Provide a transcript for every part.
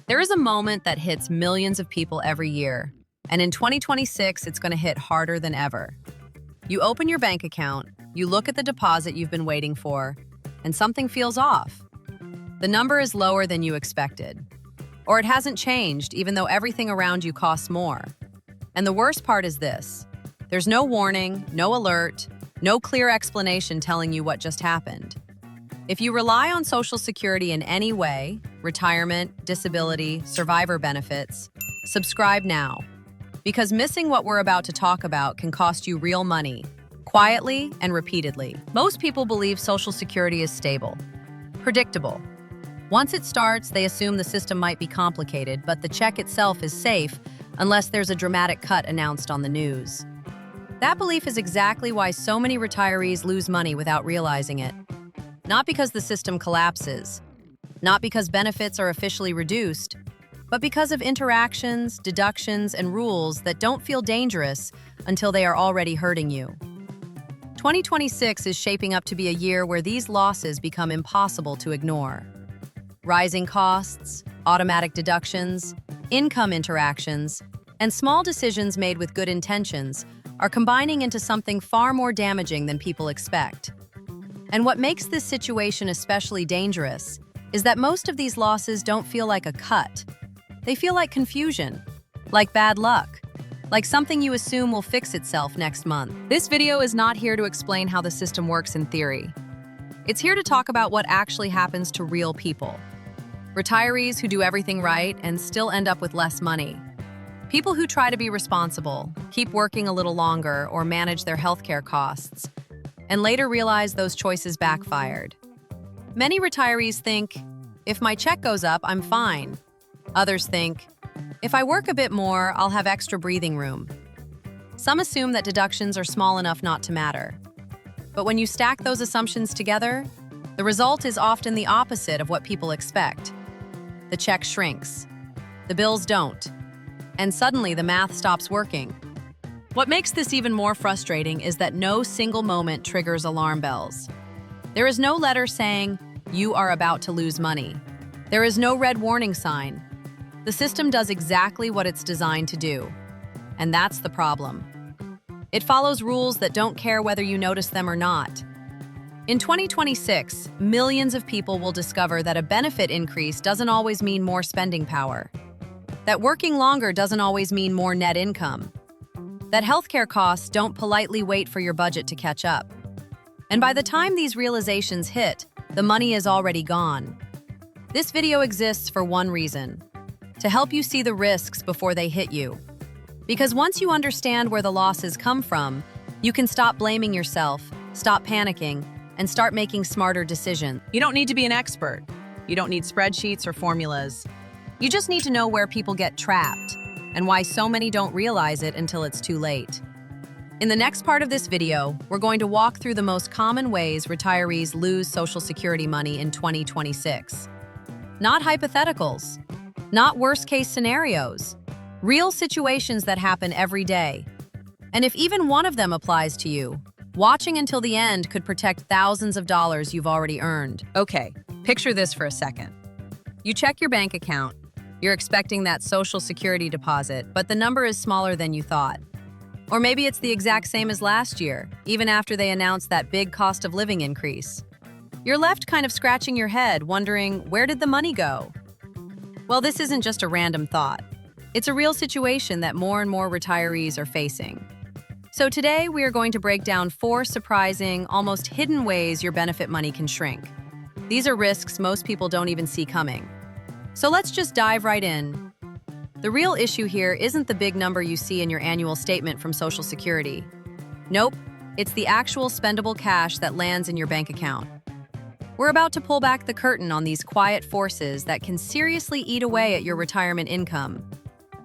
There is a moment that hits millions of people every year, and in 2026, it's going to hit harder than ever. You open your bank account, you look at the deposit you've been waiting for, and something feels off. The number is lower than you expected. Or it hasn't changed, even though everything around you costs more. And the worst part is this. There's no warning, no alert, no clear explanation telling you what just happened. If you rely on Social Security in any way, retirement, disability, survivor benefits, subscribe now. Because missing what we're about to talk about can cost you real money, quietly and repeatedly. Most people believe Social Security is stable, predictable. Once it starts, they assume the system might be complicated, but the check itself is safe unless there's a dramatic cut announced on the news. That belief is exactly why so many retirees lose money without realizing it. Not because the system collapses, not because benefits are officially reduced, but because of interactions, deductions, and rules that don't feel dangerous until they are already hurting you. 2026 is shaping up to be a year where these losses become impossible to ignore. Rising costs, automatic deductions, income interactions, and small decisions made with good intentions are combining into something far more damaging than people expect. And what makes this situation especially dangerous is that most of these losses don't feel like a cut. They feel like confusion, like bad luck, like something you assume will fix itself next month. This video is not here to explain how the system works in theory. It's here to talk about what actually happens to real people. Retirees who do everything right and still end up with less money. People who try to be responsible, keep working a little longer, or manage their healthcare costs, and later realize those choices backfired. Many retirees think, if my check goes up, I'm fine. Others think, if I work a bit more, I'll have extra breathing room. Some assume that deductions are small enough not to matter. But when you stack those assumptions together, the result is often the opposite of what people expect. The check shrinks. The bills don't. And suddenly the math stops working. What makes this even more frustrating is that no single moment triggers alarm bells. There is no letter saying, you are about to lose money. There is no red warning sign. The system does exactly what it's designed to do. And that's the problem. It follows rules that don't care whether you notice them or not. In 2026, millions of people will discover that a benefit increase doesn't always mean more spending power. That working longer doesn't always mean more net income. That healthcare costs don't politely wait for your budget to catch up. And by the time these realizations hit, the money is already gone. This video exists for one reason: to help you see the risks before they hit you. Because once you understand where the losses come from, you can stop blaming yourself, stop panicking, and start making smarter decisions. You don't need to be an expert. You don't need spreadsheets or formulas. You just need to know where people get trapped and why so many don't realize it until it's too late. In the next part of this video, we're going to walk through the most common ways retirees lose Social Security money in 2026. Not hypotheticals, not worst-case scenarios, real situations that happen every day. And if even one of them applies to you, watching until the end could protect thousands of dollars you've already earned. Okay, picture this for a second. You check your bank account. You're expecting that Social Security deposit, but the number is smaller than you thought. Or maybe it's the exact same as last year, even after they announced that big cost of living increase. You're left kind of scratching your head, wondering, where did the money go? Well, this isn't just a random thought. It's a real situation that more and more retirees are facing. So today, we are going to break down 4 surprising, almost hidden ways your benefit money can shrink. These are risks most people don't even see coming. So let's just dive right in. The real issue here isn't the big number you see in your annual statement from Social Security. Nope, it's the actual spendable cash that lands in your bank account. We're about to pull back the curtain on these quiet forces that can seriously eat away at your retirement income.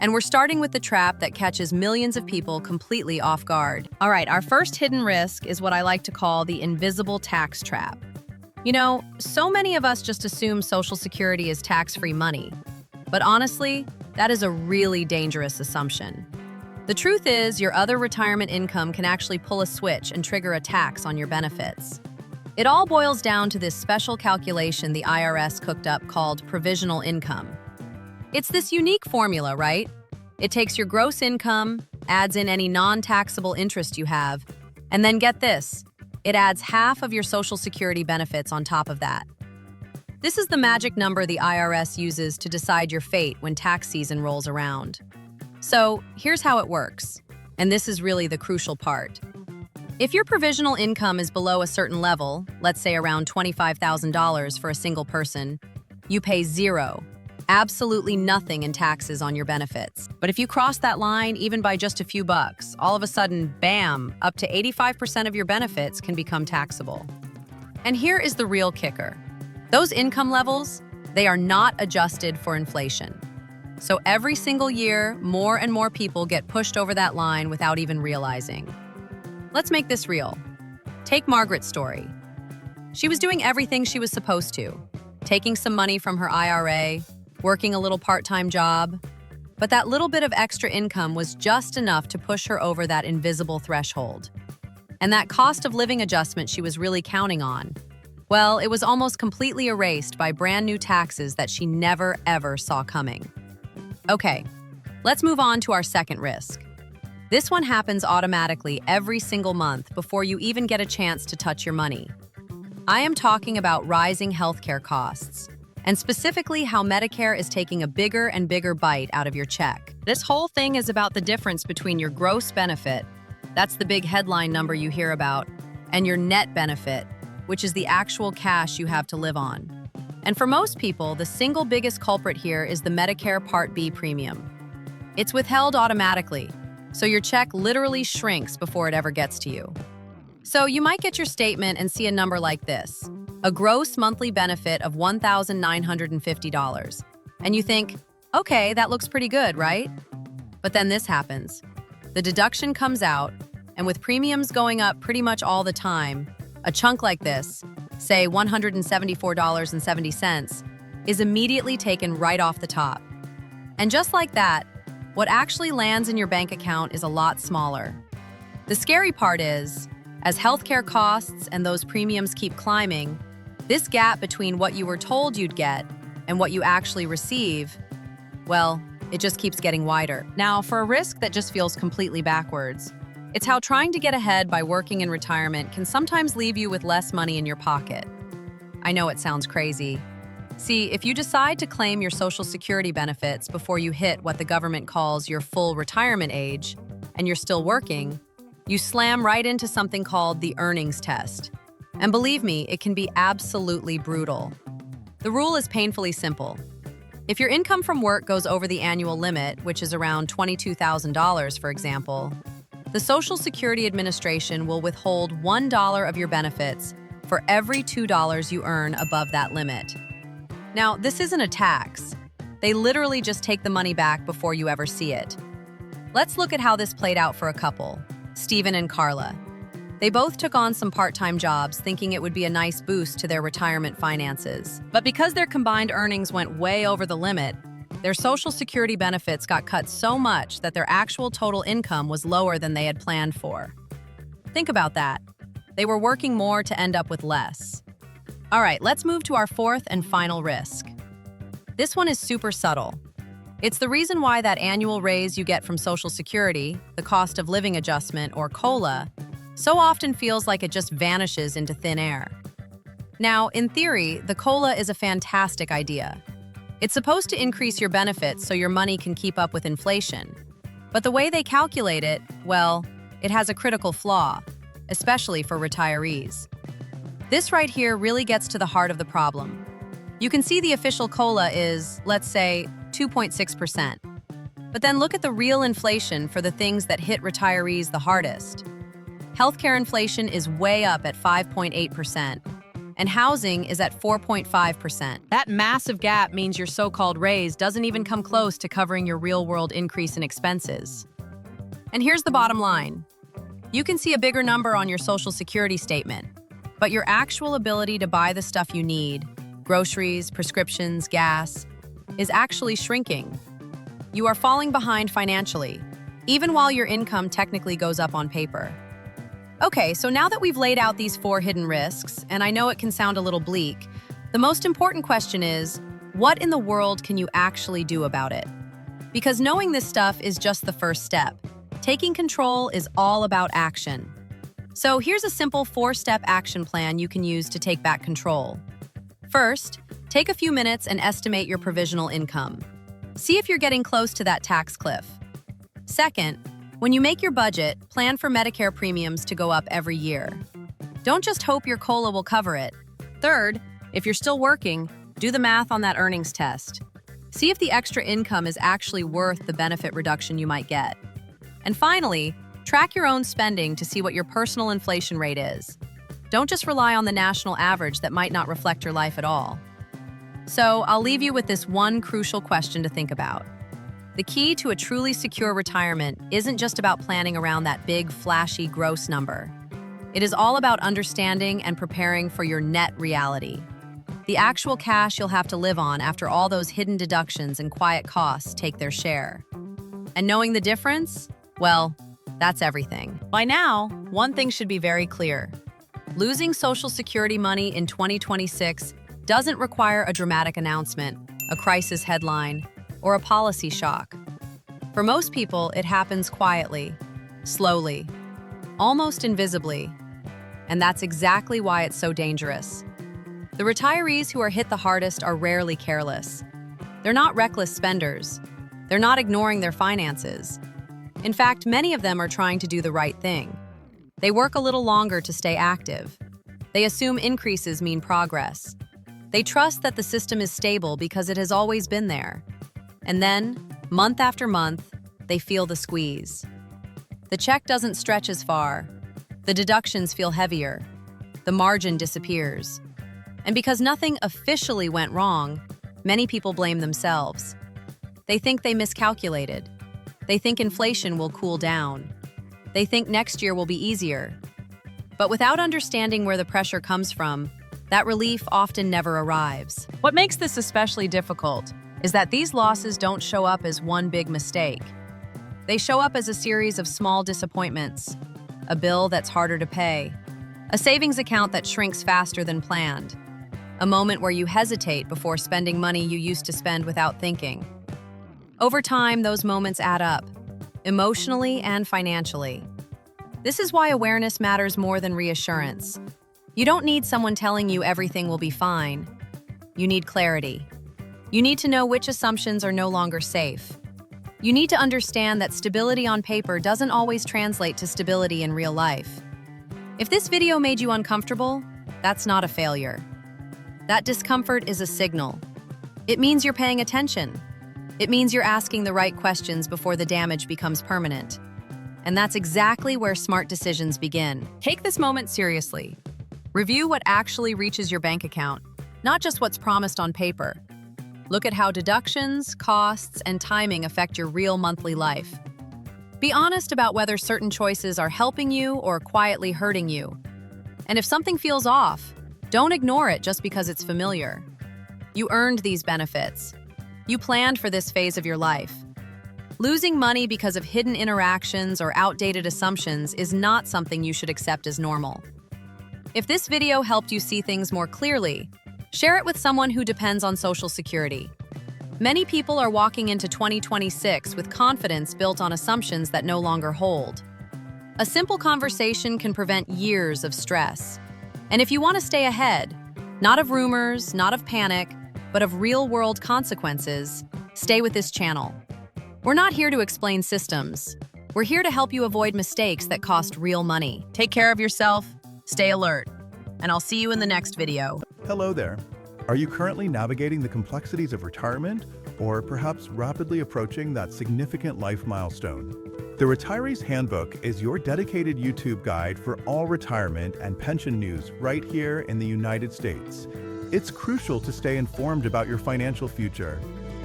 And we're starting with the trap that catches millions of people completely off guard. All right, our first hidden risk is what I like to call the invisible tax trap. You know, so many of us just assume Social Security is tax-free money. But honestly, that is a really dangerous assumption. The truth is, your other retirement income can actually pull a switch and trigger a tax on your benefits. It all boils down to this special calculation the IRS cooked up called provisional income. It's this unique formula, right? It takes your gross income, adds in any non-taxable interest you have, and then get this, it adds half of your Social Security benefits on top of that. This is the magic number the IRS uses to decide your fate when tax season rolls around. So here's how it works, and this is really the crucial part. If your provisional income is below a certain level, let's say around $25,000 for a single person, you pay zero, absolutely nothing in taxes on your benefits. But if you cross that line even by just a few bucks, all of a sudden, bam, up to 85% of your benefits can become taxable. And here is the real kicker. Those income levels, they are not adjusted for inflation. So every single year, more and more people get pushed over that line without even realizing. Let's make this real. Take Margaret's story. She was doing everything she was supposed to, taking some money from her IRA, working a little part-time job, but that little bit of extra income was just enough to push her over that invisible threshold. And that cost of living adjustment she was really counting on, well, it was almost completely erased by brand new taxes that she never ever saw coming. Okay, let's move on to our second risk. This one happens automatically every single month before you even get a chance to touch your money. I am talking about rising healthcare costs, and specifically how Medicare is taking a bigger and bigger bite out of your check. This whole thing is about the difference between your gross benefit, that's the big headline number you hear about, and your net benefit, which is the actual cash you have to live on. And for most people, the single biggest culprit here is the Medicare Part B premium. It's withheld automatically, so your check literally shrinks before it ever gets to you. So you might get your statement and see a number like this, a gross monthly benefit of $1,950. And you think, okay, that looks pretty good, right? But then this happens. The deduction comes out, and with premiums going up pretty much all the time, a chunk like this, say $174.70, is immediately taken right off the top. And just like that, what actually lands in your bank account is a lot smaller. The scary part is, as healthcare costs and those premiums keep climbing, this gap between what you were told you'd get and what you actually receive, well, it just keeps getting wider. Now, for a risk that just feels completely backwards, it's how trying to get ahead by working in retirement can sometimes leave you with less money in your pocket. I know it sounds crazy. See, if you decide to claim your Social Security benefits before you hit what the government calls your full retirement age, and you're still working, you slam right into something called the earnings test. And believe me, it can be absolutely brutal. The rule is painfully simple. If your income from work goes over the annual limit, which is around $22,000, for example, the Social Security Administration will withhold $1 of your benefits for every $2 you earn above that limit. Now, this isn't a tax. They literally just take the money back before you ever see it. Let's look at how this played out for a couple, Stephen and Carla. They both took on some part-time jobs thinking it would be a nice boost to their retirement finances. But because their combined earnings went way over the limit, their Social Security benefits got cut so much that their actual total income was lower than they had planned for. Think about that. They were working more to end up with less. All right, let's move to our fourth and final risk. This one is super subtle. It's the reason why that annual raise you get from Social Security, the cost of living adjustment, or COLA, so often feels like it just vanishes into thin air. Now, in theory, the COLA is a fantastic idea. It's supposed to increase your benefits so your money can keep up with inflation. But the way they calculate it, well, it has a critical flaw, especially for retirees. This right here really gets to the heart of the problem. You can see the official COLA is, let's say, 2.6%. But then look at the real inflation for the things that hit retirees the hardest. Healthcare inflation is way up at 5.8%, and housing is at 4.5%. That massive gap means your so-called raise doesn't even come close to covering your real-world increase in expenses. And here's the bottom line. You can see a bigger number on your Social Security statement, but your actual ability to buy the stuff you need, groceries, prescriptions, gas, is actually shrinking. You are falling behind financially, even while your income technically goes up on paper. Okay, so now that we've laid out these 4 hidden risks, and I know it can sound a little bleak, the most important question is, what in the world can you actually do about it? Because knowing this stuff is just the first step. Taking control is all about action. So here's a simple 4-step action plan you can use to take back control. First, take a few minutes and estimate your provisional income. See if you're getting close to that tax cliff. Second, when you make your budget, plan for Medicare premiums to go up every year. Don't just hope your COLA will cover it. Third, if you're still working, do the math on that earnings test. See if the extra income is actually worth the benefit reduction you might get. And finally, track your own spending to see what your personal inflation rate is. Don't just rely on the national average that might not reflect your life at all. So I'll leave you with this one crucial question to think about. The key to a truly secure retirement isn't just about planning around that big, flashy, gross number. It is all about understanding and preparing for your net reality. The actual cash you'll have to live on after all those hidden deductions and quiet costs take their share. And knowing the difference? Well, that's everything. By now, one thing should be very clear. Losing Social Security money in 2026 doesn't require a dramatic announcement, a crisis headline, or a policy shock. For most people, it happens quietly, slowly, almost invisibly. And that's exactly why it's so dangerous. The retirees who are hit the hardest are rarely careless. They're not reckless spenders. They're not ignoring their finances. In fact, many of them are trying to do the right thing. They work a little longer to stay active. They assume increases mean progress. They trust that the system is stable because it has always been there. And then, month after month, they feel the squeeze. The check doesn't stretch as far. The deductions feel heavier. The margin disappears. And because nothing officially went wrong, many people blame themselves. They think they miscalculated. They think inflation will cool down. They think next year will be easier. But without understanding where the pressure comes from, that relief often never arrives. What makes this especially difficult is that these losses don't show up as one big mistake. They show up as a series of small disappointments, a bill that's harder to pay, a savings account that shrinks faster than planned, a moment where you hesitate before spending money you used to spend without thinking. Over time, those moments add up, emotionally and financially. This is why awareness matters more than reassurance. You don't need someone telling you everything will be fine. You need clarity. You need to know which assumptions are no longer safe. You need to understand that stability on paper doesn't always translate to stability in real life. If this video made you uncomfortable, that's not a failure. That discomfort is a signal. It means you're paying attention. It means you're asking the right questions before the damage becomes permanent. And that's exactly where smart decisions begin. Take this moment seriously. Review what actually reaches your bank account, not just what's promised on paper. Look at how deductions, costs, and timing affect your real monthly life. Be honest about whether certain choices are helping you or quietly hurting you. And if something feels off, don't ignore it just because it's familiar. You earned these benefits. You planned for this phase of your life. Losing money because of hidden interactions or outdated assumptions is not something you should accept as normal. If this video helped you see things more clearly, share it with someone who depends on Social Security. Many people are walking into 2026 with confidence built on assumptions that no longer hold. A simple conversation can prevent years of stress. And if you want to stay ahead, not of rumors, not of panic, but of real-world consequences, stay with this channel. We're not here to explain systems. We're here to help you avoid mistakes that cost real money. Take care of yourself, stay alert, and I'll see you in the next video. Hello there. Are you currently navigating the complexities of retirement, or perhaps rapidly approaching that significant life milestone? The Retiree's Handbook is your dedicated YouTube guide for all retirement and pension news right here in the United States. It's crucial to stay informed about your financial future.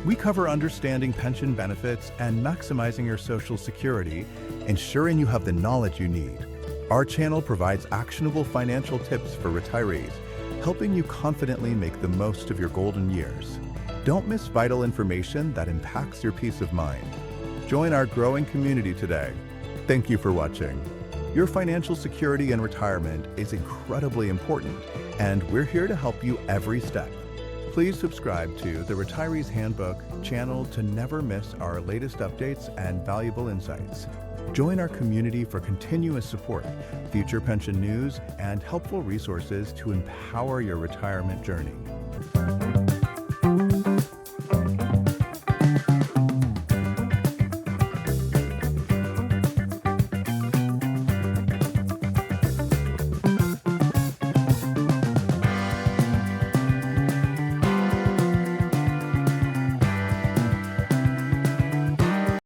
We cover understanding pension benefits and maximizing your Social Security, ensuring you have the knowledge you need. Our channel provides actionable financial tips for retirees, helping you confidently make the most of your golden years. Don't miss vital information that impacts your peace of mind. Join our growing community today. Thank you for watching. Your financial security in retirement is incredibly important, and we're here to help you every step. Please subscribe to the Retirees Handbook channel to never miss our latest updates and valuable insights. Join our community for continuous support, future pension news, and helpful resources to empower your retirement journey.